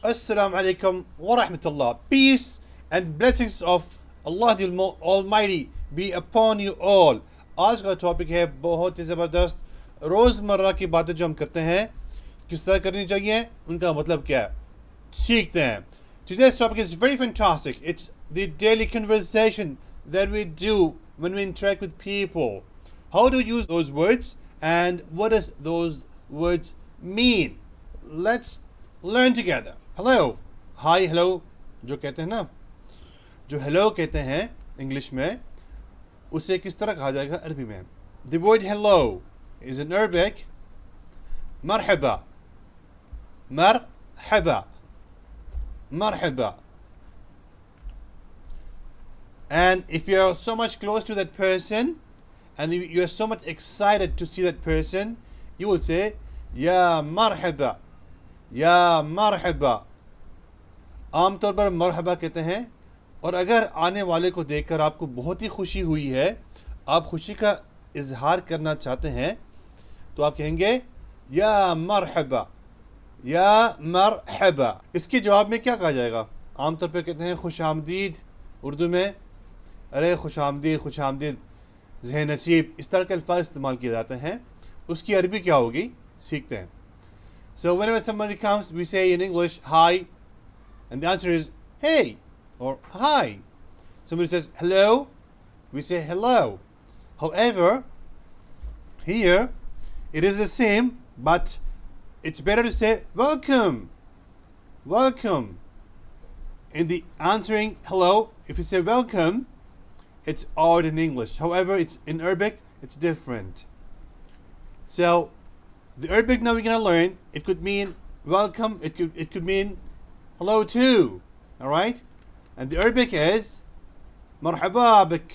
Assalamu alaikum wa rahmatullah. Peace and blessings of Allah the Almighty be upon you all. आज का topic है बहुत ही ज़बरदस्त. रोज़मर्रा की बातें जो हम करते हैं किस तरह करनी चाहिए, उनका मतलब क्या है, सीखते हैं. Today's topic is very fantastic. It's the daily conversation that we do when we interact with people. How do we use those words and what does those words mean? Let's learn together. Hello, hi, hello जो कहते हैं ना, जो hello कहते हैं English में, उसे किस तरह कहा जाएगा अरबी में? The word hello is in Arabic مرحبا, مرحبا, مرحبا. And if you're so much close to that person and you're so much excited to see that person, you will say या मरहबा, या मरहबा. आमतौर पर मरहबा कहते हैं. और अगर आने वाले को देखकर आपको बहुत ही खुशी हुई है, आप खुशी का इजहार करना चाहते हैं, तो आप कहेंगे या मरहबा, या मरहबा. इसके जवाब में क्या कहा जाएगा? आमतौर पर कहते हैं खुश आमदीद. उर्दू में अरे खुश आमदीद, खुश आमदीद, ज़हन नसीब, इस तरह के अल्फाज इस्तेमाल किए जाते हैं. उसकी अरबी क्या होगी, सीखते हैं. So whenever somebody comes, we say in English hi, and the answer is hey or hi. Somebody says hello, we say hello. However, here it is the same, but it's better to say welcome, welcome. In the answering hello, if you say welcome, it's odd in English. However, it's in Arabic, it's different. So the Arabic now we're going to learn, it could mean welcome, it could mean hello too. All right? And the Arabic is مرحبابك,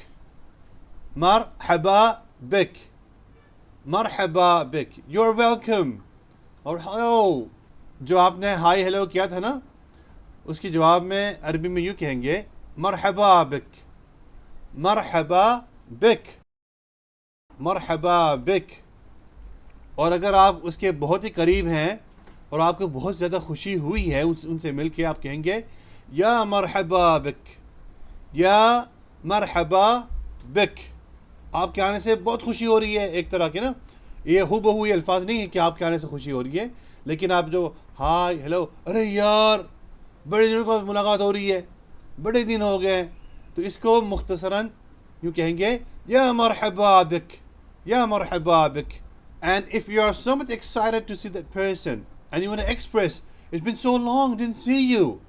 مرحبابك, مرحبابك. You're welcome. और hello जो आपने hi hello किया था ना, उसके जवाब में अरबी में यूँ कहेंगे مرحبابك, مرحبابك, مرحبابك. और अगर आप उसके बहुत ही करीब हैं और आपको बहुत ज़्यादा खुशी हुई है उनसे मिल के, आप कहेंगे या मरहबा बिक, या मरहबा बिक. आपके आने से बहुत खुशी हो रही है, एक तरह के ना, ये हूबहू ये अल्फाज नहीं है कि आपके आने से खुशी हो रही है, लेकिन आप जो हाय हेलो, अरे यार बड़े दिनों बाद मुलाकात हो रही है, बड़े दिन हो गए, तो इसको मुख्तसरन यूँ कहेंगे या मरहबा बिक, या मरहबा बिक. And if you are so much excited to see that person and you want to express, it's been so long, didn't see you.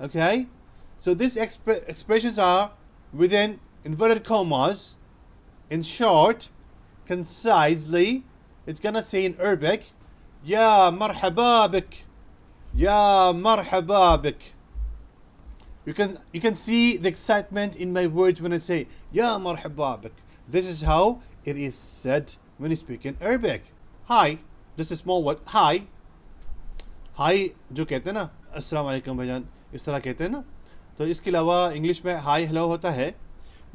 Okay? So these expressions are within inverted commas, in short, concisely. It's going to say in Arabic, Ya marhababik, Ya marhababik. You can see the excitement in my words when I say Ya marhababik. This is how it is said when you speak in Arabic. Hi, just a small word, hi. Hi जो कहते हैं ना, अस्सलाम वालेकुम भाईजान, इस तरह कहते हैं ना. तो इसके अलावा इंग्लिश में हाई हेलो होता है.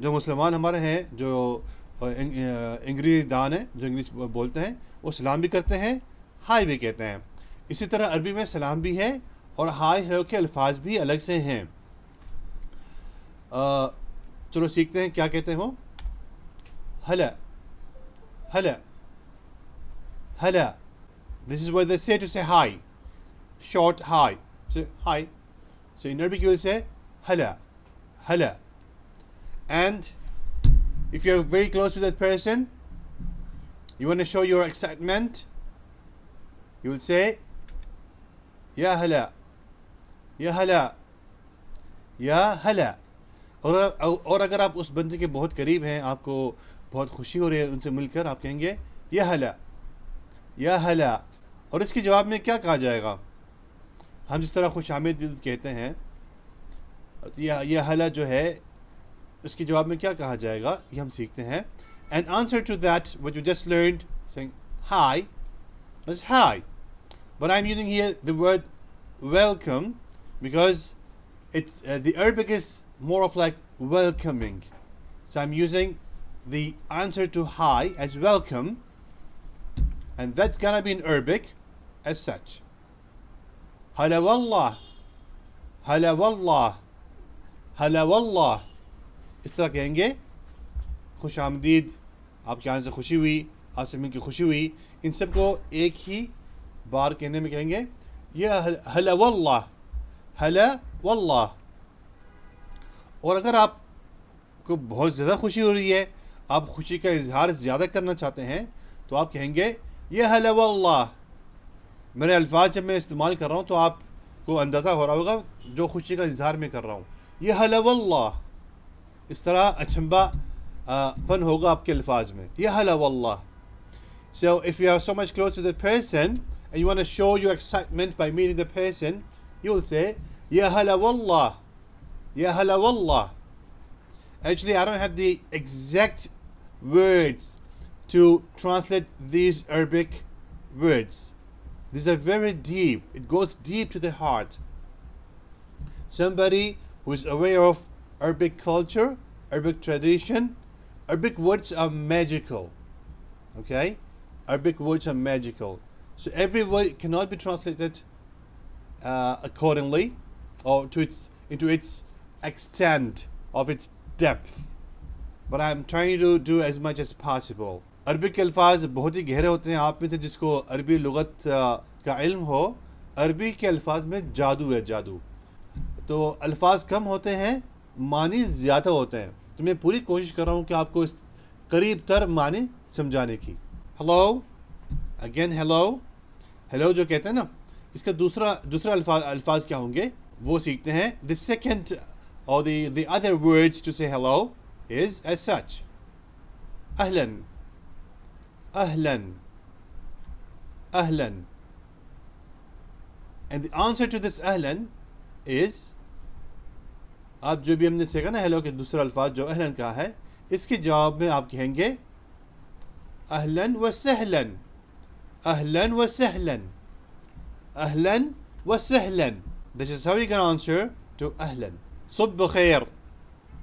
जो मुसलमान हमारे हैं, जो अंग्रेजी दान हैं, जो इंग्लिश बोलते हैं, वो सलाम भी करते हैं, हाई भी कहते हैं. इसी तरह अरबी में सलाम भी है और हाई हेलो के अल्फाज भी अलग से हैं. चलो सीखते हैं क्या कहते हैं वो. हला, Hela, hela. This is what they say to say hi. Short hi. So hi. So in Arabic you will say hela, hela. And if you're very close to that person, you want to show your excitement, you will say ya hela, ya hela, ya hela. और अगर आप उस बंदे के बहुत करीब हैं, आपको बहुत खुशी हो रही है उनसे मिलकर, आप कहेंगे या हला, या हला. और इसके जवाब में क्या कहा जाएगा? हम जिस तरह खुश आमदीद कहते हैं, या हला जो है, उसके जवाब में क्या कहा जाएगा, ये हम सीखते हैं. And answer to that what you just learned, saying hi, is hi. But I am using here the word welcome because the Arabic is more of like welcoming. So I'm using the answer to hi as welcome, and that's gonna be in Arabic as such. هلا والله हला वल्लाह, हला वल्लाह, इस तरह कहेंगे। खुश आमदीद, आपके आने से खुशी हुई, आपसे मिलकर खुशी हुई, इन सब को एक ही बार कहने में कहेंगे या हला वल्लाह, हला वल्लाह। और अगर आपको बहुत ज़्यादा खुशी हो रही है, आप खुशी का इजहार ज़्यादा करना चाहते हैं, तो आप कहेंगे या हला वल्लाह। मेरे अल्फाज जब मैं इस्तेमाल कर रहा हूँ तो आपको अंदाज़ा हो रहा होगा जो खुशी का इजहार मैं कर रहा हूँ, या हला वल्लाह। इस तरह अचंबा पन होगा आपके अल्फाज में, या हला वल्लाह। So if you are so much closer to the person and you want to show your excitement by meeting the person, you will say ya hala wallah, ya hala wallah. Actually, I don't have the exact words to translate these Arabic words. These are very deep. It goes deep to the heart. Somebody who is aware of Arabic culture, Arabic tradition, Arabic words are magical. Okay? Arabic words are magical. So every word cannot be translated accordingly or into its extent of its depth. But I'm trying to do as much as possible. अरबी के अल्फाज बहुत ही गहरे होते हैं। आप में से जिसको अरबी लुगत का इल्म हो, अरबी के अल्फाज में जादू है, जादू। तो अल्फाज कम होते हैं, मानी ज़्यादा होते हैं। तो मैं पूरी कोशिश कर रहा हूँ कि आपको इस करीब तर मानी समझाने की। Hello, again hello. हेलो जो कहते हैं ना, इसका दूसरा अल्फाज क्या होंगे वो सीखते हैं। The second or the other words to say hello is as such अहलन, अहलन, अहलन। And the answer to this अहलन इज, आप जो भी हमने सीखा ना हेलो के दूसरा अल्फाज जो अहलन का है, इसके जवाब में आप कहेंगे अहलन व सहलन, अहलन व सहलन, अहलन व सहलन। This is how you can answer to अहलन। सुबह बखैर,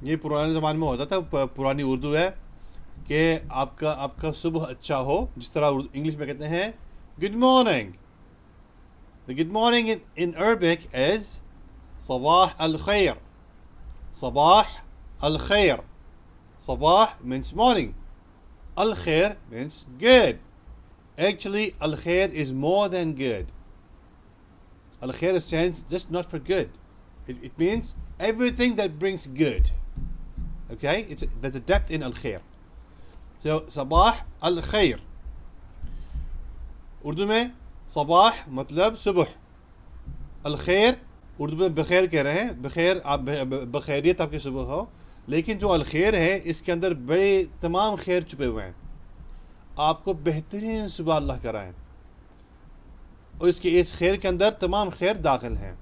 ये पुराने ज़माने में होता था, पुरानी उर्दू है कि आपका सुबह अच्छा हो। जिस तरह इंग्लिश में कहते हैं good morning. The good morning in Arabic is صباح الخير. صباح الخير. صباح means morning. الخير means good. Actually, الخير is more than good. الخير stands just not for good. It means everything that brings good. Okay? There's a depth in الخير. So, صباح الخير. Urdu में Sabah मतलब सुबह, अलखैर उर्दू में बखैर कह रहे हैं। बखैर, आप बखैरियत आपकी सुबह हो, लेकिन जो अलखैर है इसके अंदर बड़े तमाम खैर छुपे हुए हैं। आपको बेहतरीन सुबह अल्लाह कराएं और इसके इस खैर के अंदर तमाम खैर दाखिल हैं।